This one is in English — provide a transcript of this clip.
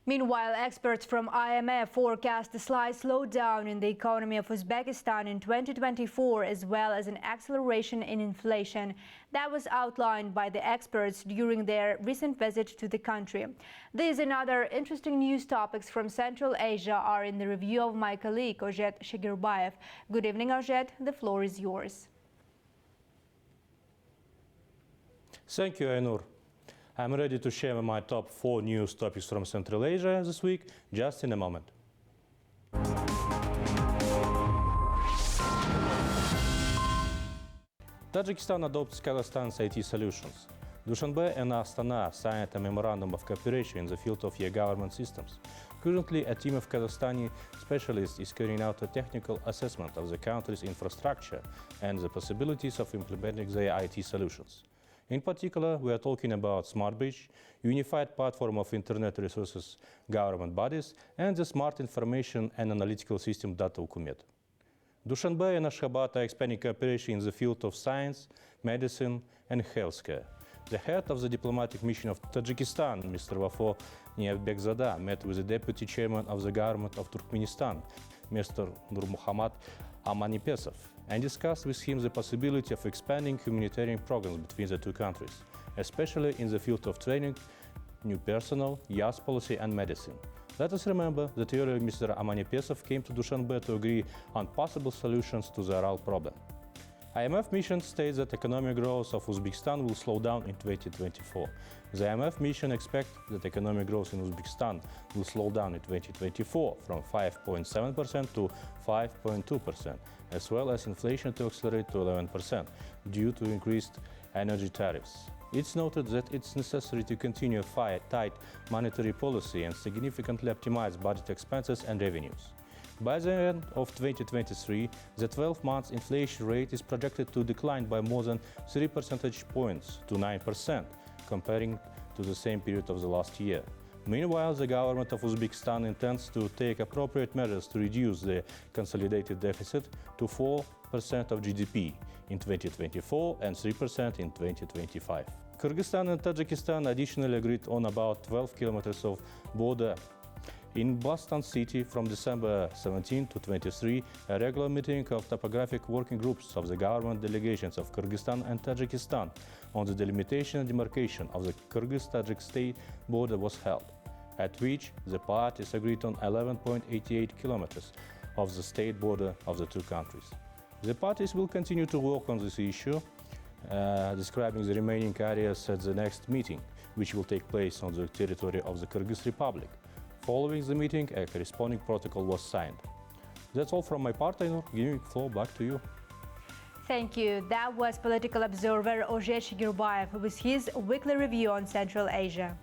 Meanwhile, experts from IMF forecast a slight slowdown in the economy of Uzbekistan in 2024, as well as an acceleration in inflation. That was outlined by the experts during their recent visit to the country. These and other interesting news topics from Central Asia are in the review of my colleague, Ozhet Shigirbayev. Good evening, Ozhet. The floor is yours. Thank you, Ainur. I'm ready to share my top 4 news topics from Central Asia this week, just in a moment. Tajikistan adopts Kazakhstan's IT solutions. Dushanbe and Astana signed a memorandum of cooperation in the field of e-government systems. Currently, a team of Kazakhstani specialists is carrying out a technical assessment of the country's infrastructure and the possibilities of implementing their IT solutions. In particular, we are talking about Smart Bridge, unified platform of internet resources government bodies, and the smart information and analytical system Data Hukumet. Dushanbe and Ashgabat are expanding cooperation in the field of science, medicine, and healthcare. The head of the diplomatic mission of Tajikistan, Mr. Wafo Niavbekzada, met with the deputy chairman of the government of Turkmenistan, Mr. Nurmuhammad Amanipesov, and discussed with him the possibility of expanding humanitarian programs between the two countries, especially in the field of training, new personnel, youth policy and medicine. Let us remember that earlier Mr. Amanipesov came to Dushanbe to agree on possible solutions to the Aral problem. IMF mission states that economic growth of Uzbekistan will slow down in 2024. The IMF mission expects that economic growth in Uzbekistan will slow down in 2024 from 5.7% to 5.2%, as well as inflation to accelerate to 11% due to increased energy tariffs. It's noted that it's necessary to continue a tight monetary policy and significantly optimize budget expenses and revenues. By the end of 2023, the 12-month inflation rate is projected to decline by more than 3 percentage points to 9%, comparing to the same period of the last year. Meanwhile, the government of Uzbekistan intends to take appropriate measures to reduce the consolidated deficit to 4% of GDP in 2024 and 3% in 2025. Kyrgyzstan and Tajikistan additionally agreed on about 12 kilometers of border. In Boston City, from December 17 to 23, a regular meeting of topographic working groups of the government delegations of Kyrgyzstan and Tajikistan on the delimitation and demarcation of the Kyrgyz-Tajik state border was held, at which the parties agreed on 11.88 kilometers of the state border of the two countries. The parties will continue to work on this issue, describing the remaining areas at the next meeting, which will take place on the territory of the Kyrgyz Republic. Following the meeting, a corresponding protocol was signed. That's all from my part, Ainur. Giving the floor back to you. Thank you. That was political observer Ozhet Shigirbayev with his weekly review on Central Asia.